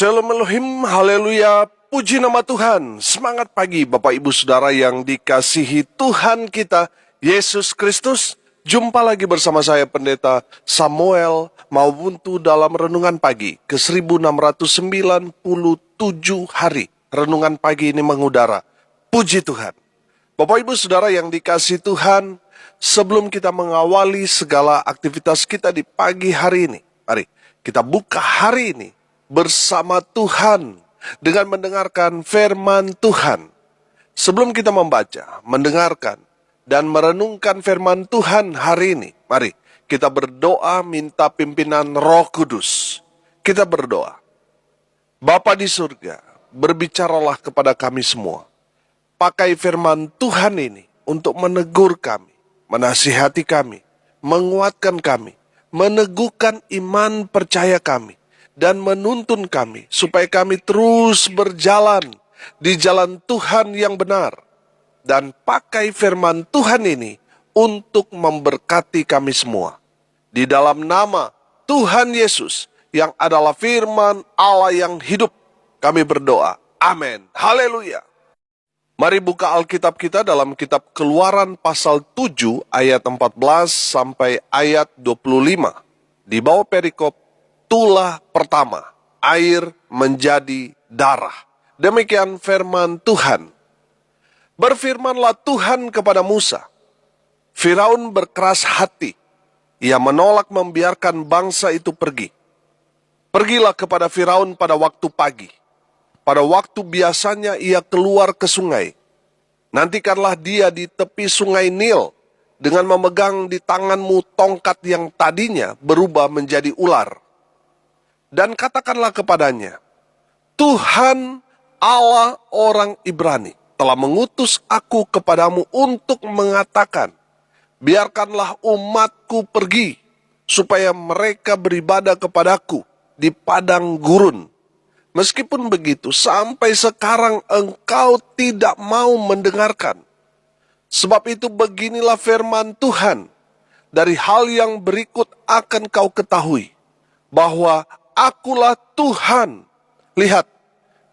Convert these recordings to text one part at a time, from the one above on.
Shalom Elohim, haleluya, puji nama Tuhan. Semangat pagi Bapak Ibu Saudara yang dikasihi Tuhan kita, Yesus Kristus. Jumpa lagi bersama saya Pendeta Samuel Mawuntu dalam Renungan Pagi ke 1697 hari. Renungan pagi ini mengudara. Puji Tuhan. Bapak Ibu Saudara yang dikasihi Tuhan, sebelum kita mengawali segala aktivitas kita di pagi hari ini, mari kita buka hari ini bersama Tuhan dengan mendengarkan firman Tuhan. Sebelum kita membaca, mendengarkan, dan merenungkan firman Tuhan hari ini, mari kita berdoa minta pimpinan Roh Kudus. Kita berdoa. Bapa di surga, berbicaralah kepada kami semua. Pakai firman Tuhan ini untuk menegur kami, menasihati kami, menguatkan kami, meneguhkan iman percaya kami, dan menuntun kami supaya kami terus berjalan di jalan Tuhan yang benar. Dan pakai firman Tuhan ini untuk memberkati kami semua. Di dalam nama Tuhan Yesus yang adalah firman Allah yang hidup, kami berdoa. Amin. Haleluya. Mari buka Alkitab kita dalam kitab Keluaran pasal 7 ayat 14 sampai ayat 25. Di bawah perikop tulah pertama, air menjadi darah. Demikian firman Tuhan. Berfirmanlah Tuhan kepada Musa. Firaun berkeras hati. Ia menolak membiarkan bangsa itu pergi. Pergilah kepada Firaun pada waktu pagi. Pada waktu biasanya ia keluar ke sungai. Nantikanlah dia di tepi sungai Nil dengan memegang di tanganmu tongkat yang tadinya berubah menjadi ular. Dan katakanlah kepadanya, Tuhan Allah orang Ibrani telah mengutus aku kepadamu untuk mengatakan, biarkanlah umatku pergi, supaya mereka beribadah kepadaku di padang gurun. Meskipun begitu, sampai sekarang engkau tidak mau mendengarkan. Sebab itu beginilah firman Tuhan, dari hal yang berikut akan kau ketahui, bahwa akulah Tuhan. Lihat,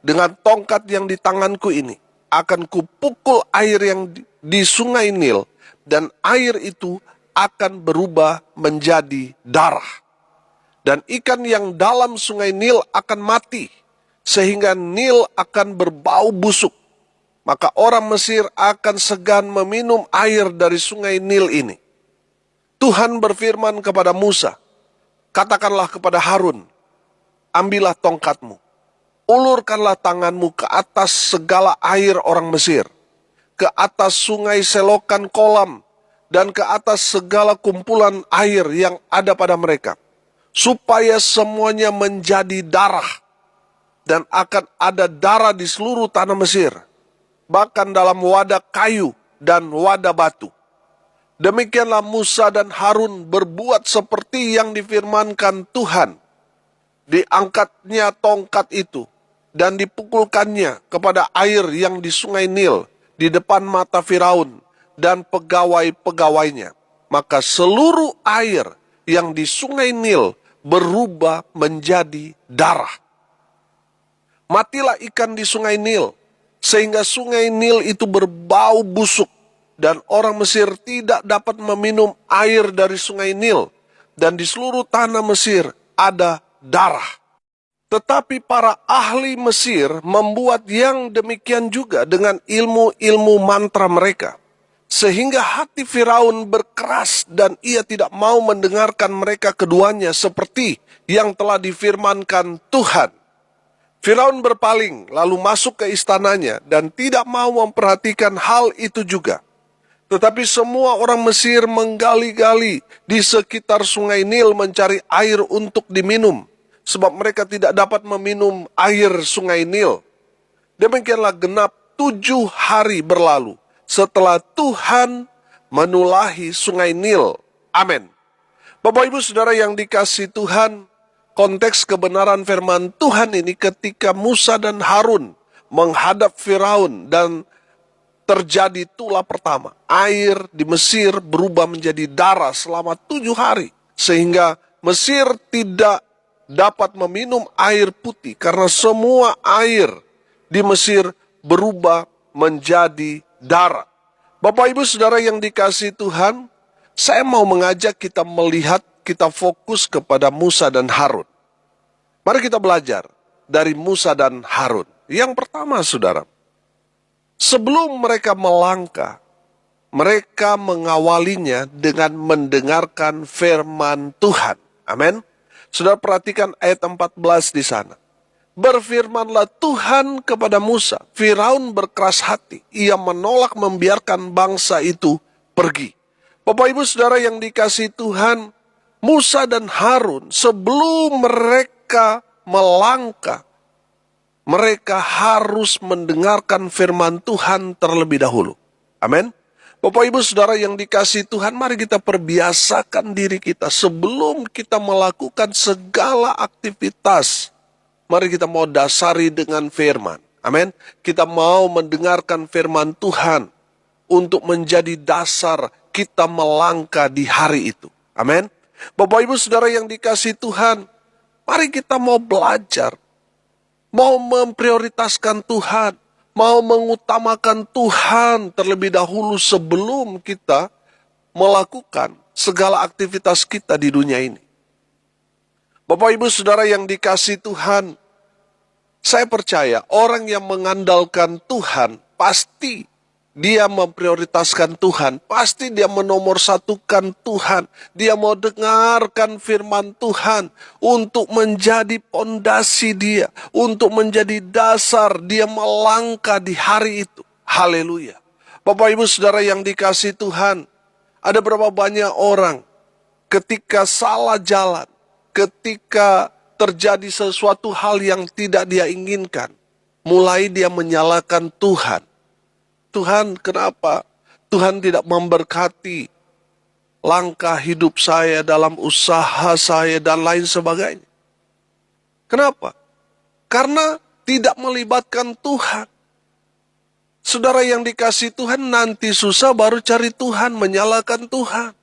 dengan tongkat yang di tanganku ini, akan kupukul air yang di sungai Nil, dan air itu akan berubah menjadi darah. Dan ikan yang dalam sungai Nil akan mati, sehingga Nil akan berbau busuk. Maka orang Mesir akan segan meminum air dari sungai Nil ini. Tuhan berfirman kepada Musa, katakanlah kepada Harun, ambillah tongkatmu, ulurkanlah tanganmu ke atas segala air orang Mesir, ke atas sungai selokan kolam, dan ke atas segala kumpulan air yang ada pada mereka, supaya semuanya menjadi darah, dan akan ada darah di seluruh tanah Mesir, bahkan dalam wadah kayu dan wadah batu. Demikianlah Musa dan Harun berbuat seperti yang difirmankan Tuhan. Diangkatnya tongkat itu, dan dipukulkannya kepada air yang di sungai Nil, di depan mata Firaun dan pegawai-pegawainya. Maka seluruh air yang di sungai Nil berubah menjadi darah. Matilah ikan di sungai Nil, sehingga sungai Nil itu berbau busuk, dan orang Mesir tidak dapat meminum air dari sungai Nil, dan di seluruh tanah Mesir ada darah. Tetapi para ahli Mesir membuat yang demikian juga dengan ilmu-ilmu mantra mereka, sehingga hati Firaun berkeras dan ia tidak mau mendengarkan mereka keduanya seperti yang telah difirmankan Tuhan. Firaun berpaling lalu masuk ke istananya dan tidak mau memperhatikan hal itu juga. Tetapi semua orang Mesir menggali-gali di sekitar sungai Nil mencari air untuk diminum, sebab mereka tidak dapat meminum air sungai Nil. Demikianlah genap 7 hari berlalu setelah Tuhan menulahi sungai Nil. Amin. Bapak Ibu Saudara yang dikasihi Tuhan, konteks kebenaran firman Tuhan ini ketika Musa dan Harun menghadap Firaun dan terjadi tulah pertama. Air di Mesir berubah menjadi darah selama 7 hari. Sehingga Mesir tidak dapat meminum air putih karena semua air di Mesir berubah menjadi darah. Bapak Ibu Saudara yang dikasihi Tuhan, saya mau mengajak kita melihat, kita fokus kepada Musa dan Harun. Mari kita belajar dari Musa dan Harun. Yang pertama Saudara, sebelum mereka melangkah, mereka mengawalinya dengan mendengarkan firman Tuhan. Amin. Saudara perhatikan ayat 14 di sana. Berfirmanlah Tuhan kepada Musa, Firaun berkeras hati, ia menolak membiarkan bangsa itu pergi. Bapak Ibu Saudara yang dikasihi Tuhan, Musa dan Harun sebelum mereka melangkah, mereka harus mendengarkan firman Tuhan terlebih dahulu. Amin. Bapak Ibu Saudara yang dikasihi Tuhan, mari kita perbiasakan diri kita sebelum kita melakukan segala aktivitas. Mari kita mau dasari dengan firman. Amin. Kita mau mendengarkan firman Tuhan untuk menjadi dasar kita melangkah di hari itu. Amin. Bapak Ibu Saudara yang dikasihi Tuhan, mari kita mau belajar, mau memprioritaskan Tuhan, mau mengutamakan Tuhan terlebih dahulu sebelum kita melakukan segala aktivitas kita di dunia ini. Bapak Ibu Saudara yang dikasihi Tuhan, saya percaya orang yang mengandalkan Tuhan, pasti dia memprioritaskan Tuhan, pasti dia menomorsatukan Tuhan, dia mau dengarkan firman Tuhan untuk menjadi pondasi dia, untuk menjadi dasar dia melangkah di hari itu. Haleluya. Bapak Ibu Saudara yang dikasihi Tuhan, ada berapa banyak orang ketika salah jalan, ketika terjadi sesuatu hal yang tidak dia inginkan, mulai dia menyalahkan Tuhan. Tuhan, kenapa Tuhan tidak memberkati langkah hidup saya dalam usaha saya dan lain sebagainya? Kenapa? Karena tidak melibatkan Tuhan. Saudara yang dikasihi Tuhan, nanti susah baru cari Tuhan, menyalahkan Tuhan.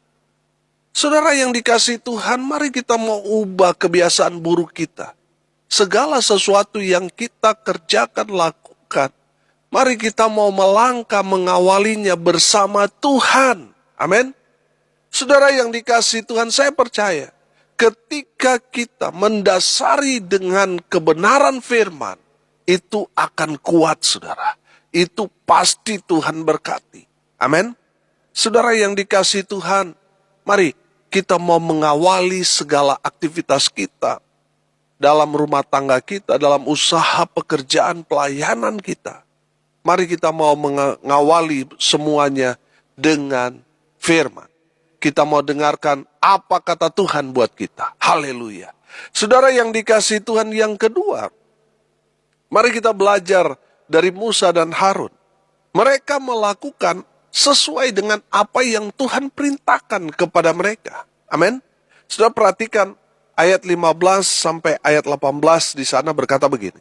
Saudara yang dikasihi Tuhan, mari kita mau ubah kebiasaan buruk kita. Segala sesuatu yang kita kerjakan, lakukan, mari kita mau melangkah mengawalinya bersama Tuhan. Amin. Saudara yang dikasihi Tuhan, saya percaya ketika kita mendasari dengan kebenaran firman, itu akan kuat saudara. Itu pasti Tuhan berkati. Amin. Saudara yang dikasihi Tuhan, mari kita mau mengawali segala aktivitas kita dalam rumah tangga kita, dalam usaha pekerjaan pelayanan kita. Mari kita mau mengawali semuanya dengan firman. Kita mau dengarkan apa kata Tuhan buat kita. Haleluya. Saudara yang dikasihi Tuhan, yang kedua, mari kita belajar dari Musa dan Harun. Mereka melakukan sesuai dengan apa yang Tuhan perintahkan kepada mereka. Amin. Saudara perhatikan ayat 15 sampai ayat 18 di sana berkata begini.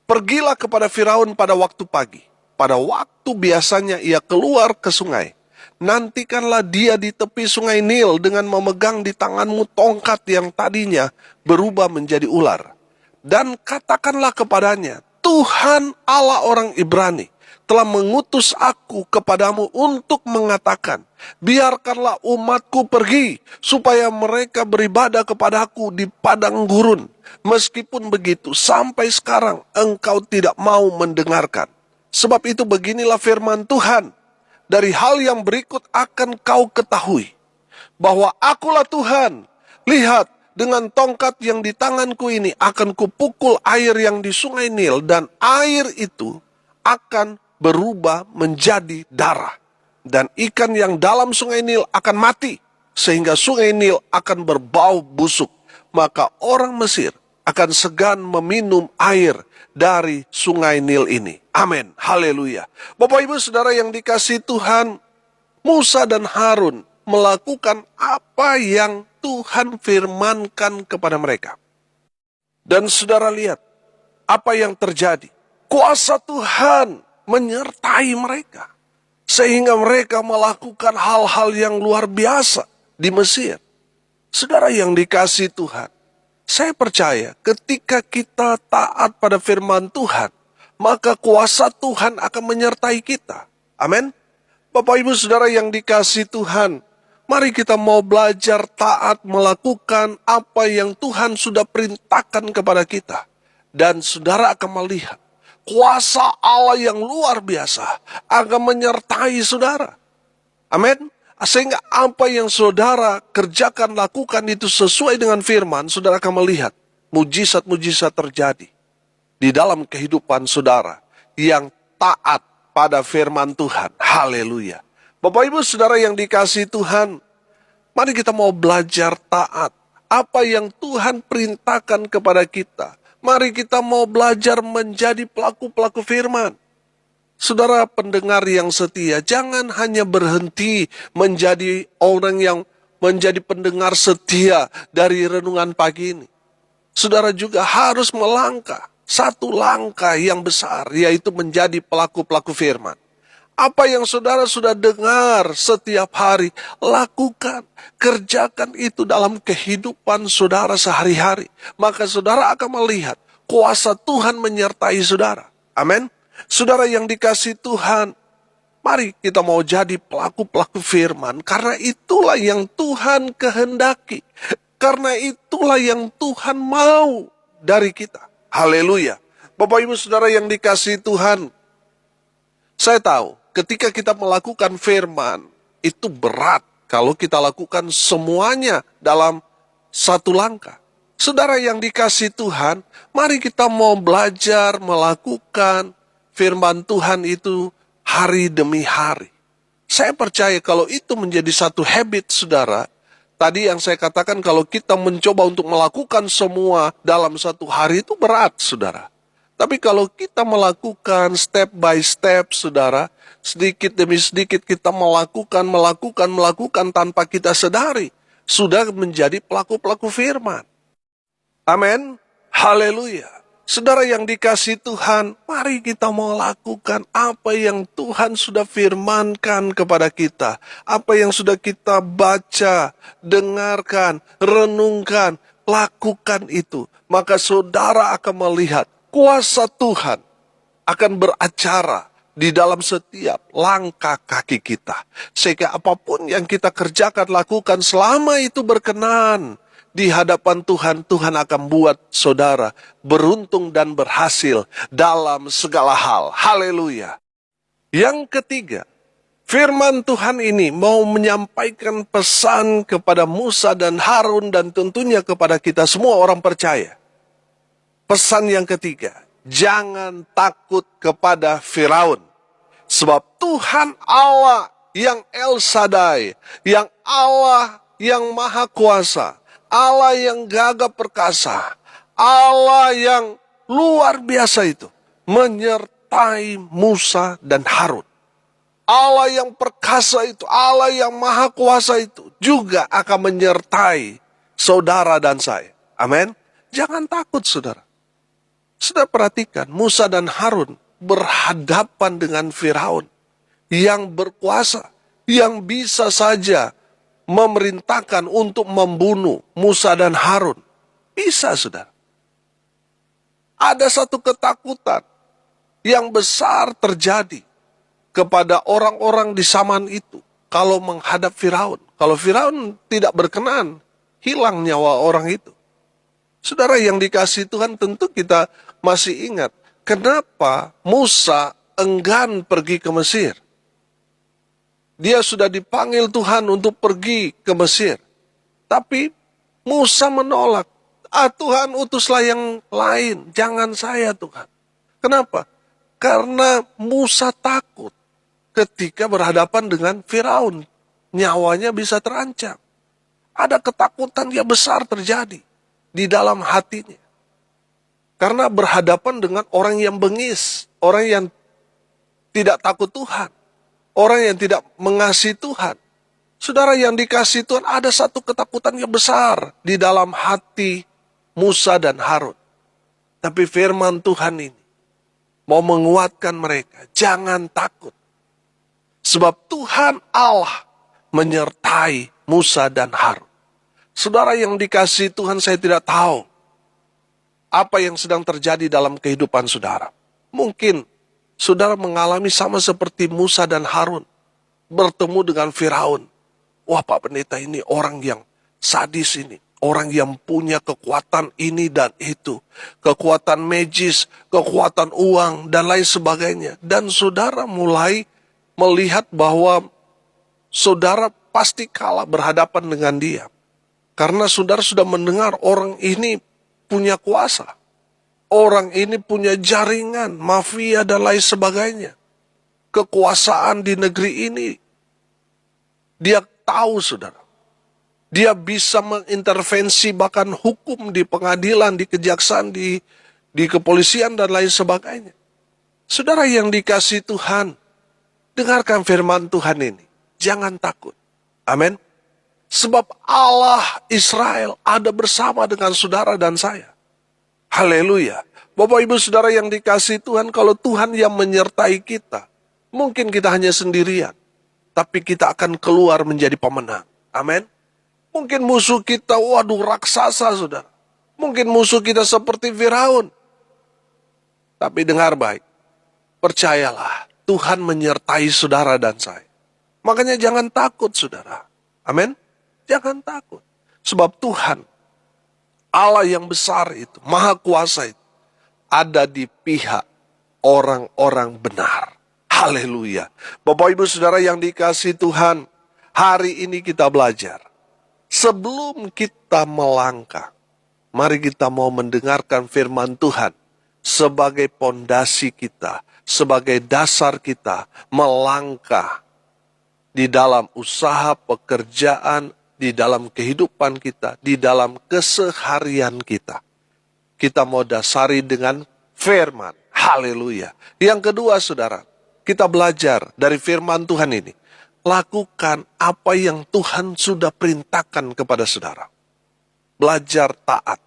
Pergilah kepada Firaun pada waktu pagi. Pada waktu biasanya ia keluar ke sungai. Nantikanlah dia di tepi sungai Nil dengan memegang di tanganmu tongkat yang tadinya berubah menjadi ular. Dan katakanlah kepadanya, Tuhan Allah orang Ibrani telah mengutus aku kepadamu untuk mengatakan, biarkanlah umatku pergi, supaya mereka beribadah kepadaku di padang gurun. Meskipun begitu, sampai sekarang engkau tidak mau mendengarkan. Sebab itu beginilah firman Tuhan, dari hal yang berikut akan kau ketahui, bahwa akulah Tuhan. Lihat, dengan tongkat yang di tanganku ini akan kupukul air yang di sungai Nil, dan air itu akan berubah menjadi darah. Dan ikan yang dalam sungai Nil akan mati, sehingga sungai Nil akan berbau busuk. Maka orang Mesir akan segan meminum air dari sungai Nil ini. Amin. Haleluya. Bapak Ibu Saudara yang dikasihi Tuhan, Musa dan Harun melakukan apa yang Tuhan firmankan kepada mereka. Dan saudara lihat apa yang terjadi. Kuasa Tuhan menyertai mereka, sehingga mereka melakukan hal-hal yang luar biasa di Mesir. Saudara yang dikasihi Tuhan, Saya percaya ketika kita taat pada firman Tuhan, maka kuasa Tuhan akan menyertai kita. Amin. Bapak Ibu Saudara yang dikasihi Tuhan, mari kita mau belajar taat melakukan apa yang Tuhan sudah perintahkan kepada kita. Dan saudara akan melihat kuasa Allah yang luar biasa akan menyertai saudara. Amin. Sehingga apa yang saudara kerjakan, lakukan itu sesuai dengan firman, saudara akan melihat mujizat-mujizat terjadi di dalam kehidupan saudara yang taat pada firman Tuhan. Haleluya. Bapak Ibu Saudara yang dikasihi Tuhan, mari kita mau belajar taat. Apa yang Tuhan perintahkan kepada kita. Mari kita mau belajar menjadi pelaku-pelaku firman. Saudara pendengar yang setia, jangan hanya berhenti menjadi orang yang menjadi pendengar setia dari renungan pagi ini. Saudara juga harus melangkah satu langkah yang besar, yaitu menjadi pelaku-pelaku firman. Apa yang saudara sudah dengar setiap hari, lakukan, kerjakan itu dalam kehidupan saudara sehari-hari. Maka saudara akan melihat kuasa Tuhan menyertai saudara. Amin. Saudara yang dikasihi Tuhan, mari kita mau jadi pelaku-pelaku firman, karena itulah yang Tuhan kehendaki. Karena itulah yang Tuhan mau dari kita. Haleluya. Bapak Ibu Saudara yang dikasihi Tuhan, saya tahu ketika kita melakukan firman, itu berat kalau kita lakukan semuanya dalam satu langkah. Saudara yang dikasihi Tuhan, mari kita mau belajar melakukan firman Tuhan itu hari demi hari. Saya percaya kalau itu menjadi satu habit saudara, tadi yang saya katakan kalau kita mencoba untuk melakukan semua dalam satu hari itu berat saudara. Tapi kalau kita melakukan step by step saudara, sedikit demi sedikit kita melakukan tanpa kita sadari, sudah menjadi pelaku-pelaku firman. Amin. Haleluya. Saudara yang dikasihi Tuhan, mari kita mau lakukan apa yang Tuhan sudah firmankan kepada kita. Apa yang sudah kita baca, dengarkan, renungkan, lakukan itu. Maka saudara akan melihat kuasa Tuhan akan beracara di dalam setiap langkah kaki kita. Sehingga apapun yang kita kerjakan, lakukan selama itu berkenan di hadapan Tuhan, Tuhan akan buat saudara beruntung dan berhasil dalam segala hal. Haleluya. Yang ketiga, firman Tuhan ini mau menyampaikan pesan kepada Musa dan Harun dan tentunya kepada kita semua orang percaya. Pesan yang ketiga, jangan takut kepada Firaun. Sebab Tuhan Allah yang El Shaddai, yang Allah yang Maha Kuasa, Allah yang gagah perkasa, Allah yang luar biasa itu, menyertai Musa dan Harun. Allah yang perkasa itu, Allah yang maha kuasa itu, juga akan menyertai saudara dan saya. Amin. Jangan takut saudara. Saudara perhatikan, Musa dan Harun berhadapan dengan Firaun yang berkuasa, yang bisa saja memerintahkan untuk membunuh Musa dan Harun. Bisa, saudara. Ada satu ketakutan yang besar terjadi kepada orang-orang di zaman itu kalau menghadap Firaun. Kalau Firaun tidak berkenan, hilang nyawa orang itu. Saudara yang dikasihi Tuhan, tentu kita masih ingat kenapa Musa enggan pergi ke Mesir. Dia sudah dipanggil Tuhan untuk pergi ke Mesir. Tapi Musa menolak. Tuhan utuslah yang lain. Jangan saya Tuhan. Kenapa? Karena Musa takut ketika berhadapan dengan Firaun. Nyawanya bisa terancam. Ada ketakutan yang besar terjadi di dalam hatinya. Karena berhadapan dengan orang yang bengis. Orang yang tidak takut Tuhan. Orang yang tidak mengasihi Tuhan. Saudara yang dikasihi Tuhan, ada satu ketakutan yang besar di dalam hati Musa dan Harun. Tapi firman Tuhan ini mau menguatkan mereka. Jangan takut. Sebab Tuhan Allah menyertai Musa dan Harun. Saudara yang dikasihi Tuhan, saya tidak tahu apa yang sedang terjadi dalam kehidupan saudara. Mungkin saudara mengalami sama seperti Musa dan Harun, bertemu dengan Firaun. Wah, Pak Pendeta, ini orang yang sadis ini. Orang yang punya kekuatan ini dan itu. Kekuatan magis, kekuatan uang, dan lain sebagainya. Dan saudara mulai melihat bahwa saudara pasti kalah berhadapan dengan dia. Karena saudara sudah mendengar orang ini punya kuasa. Orang ini punya jaringan, mafia, dan lain sebagainya. Kekuasaan di negeri ini, dia tahu, saudara. Dia bisa mengintervensi bahkan hukum di pengadilan, di kejaksaan, di kepolisian, dan lain sebagainya. Saudara yang dikasihi Tuhan, dengarkan firman Tuhan ini. Jangan takut. Amin. Sebab Allah Israel ada bersama dengan saudara dan saya. Haleluya. Bapak Ibu Saudara yang dikasihi Tuhan, kalau Tuhan yang menyertai kita, mungkin kita hanya sendirian, tapi kita akan keluar menjadi pemenang. Amin. Mungkin musuh kita, waduh, raksasa, saudara. Mungkin musuh kita seperti Firaun. Tapi dengar baik, percayalah, Tuhan menyertai saudara dan saya. Makanya jangan takut, saudara. Amin. Jangan takut. Sebab Tuhan, Allah yang besar itu, Maha Kuasa itu, ada di pihak orang-orang benar. Haleluya. Bapak Ibu Saudara yang dikasihi Tuhan, hari ini kita belajar. Sebelum kita melangkah, mari kita mau mendengarkan firman Tuhan sebagai pondasi kita, sebagai dasar kita melangkah di dalam usaha pekerjaan, di dalam kehidupan kita, di dalam keseharian kita. Kita mau dasari dengan firman. Haleluya. Yang kedua, saudara, kita belajar dari firman Tuhan ini. Lakukan apa yang Tuhan sudah perintahkan kepada saudara. Belajar taat.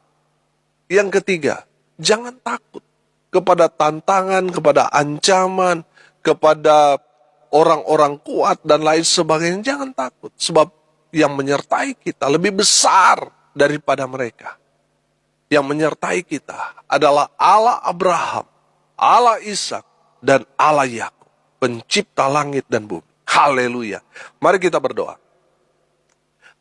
Yang ketiga, jangan takut kepada tantangan, kepada ancaman, kepada orang-orang kuat dan lain sebagainya. Jangan takut, sebab yang menyertai kita lebih besar daripada mereka. Yang menyertai kita adalah Allah Abraham, Allah Ishak, dan Allah Yakub, pencipta langit dan bumi. Haleluya. Mari kita berdoa.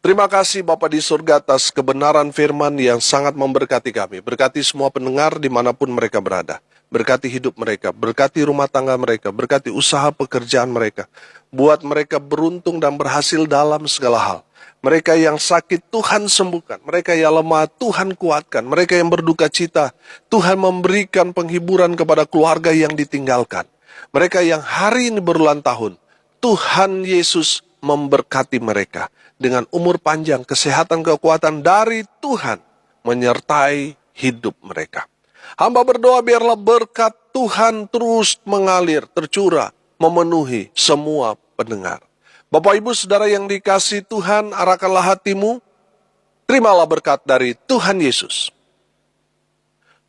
Terima kasih Bapa di surga atas kebenaran firman yang sangat memberkati kami. Berkati semua pendengar dimanapun mereka berada. Berkati hidup mereka, berkati rumah tangga mereka, berkati usaha pekerjaan mereka. Buat mereka beruntung dan berhasil dalam segala hal. Mereka yang sakit Tuhan sembuhkan, mereka yang lemah Tuhan kuatkan, mereka yang berduka cita Tuhan memberikan penghiburan kepada keluarga yang ditinggalkan. Mereka yang hari ini berulang tahun, Tuhan Yesus memberkati mereka dengan umur panjang, kesehatan, kekuatan dari Tuhan menyertai hidup mereka. Hamba berdoa biarlah berkat Tuhan terus mengalir, tercurah, memenuhi semua pendengar. Bapak Ibu Saudara yang dikasihi Tuhan, arahkanlah hatimu, terimalah berkat dari Tuhan Yesus.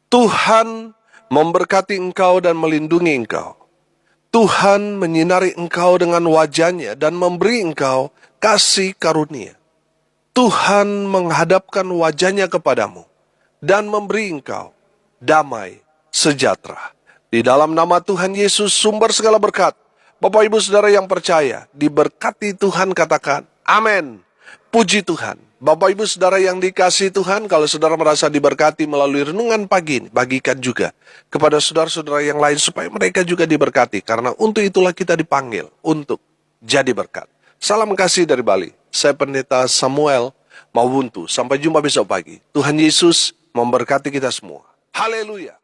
Tuhan memberkati engkau dan melindungi engkau. Tuhan menyinari engkau dengan wajahnya dan memberi engkau kasih karunia. Tuhan menghadapkan wajahnya kepadamu dan memberi engkau damai sejahtera. Di dalam nama Tuhan Yesus, sumber segala berkat, Bapak Ibu Saudara yang percaya, diberkati Tuhan, katakan amin. Puji Tuhan. Bapak Ibu Saudara yang dikasihi Tuhan, kalau saudara merasa diberkati melalui renungan pagi ini, bagikan juga kepada saudara-saudara yang lain supaya mereka juga diberkati. Karena untuk itulah kita dipanggil untuk jadi berkat. Salam kasih dari Bali. Saya Pendeta Samuel Mawuntu. Sampai jumpa besok pagi. Tuhan Yesus memberkati kita semua. Haleluya.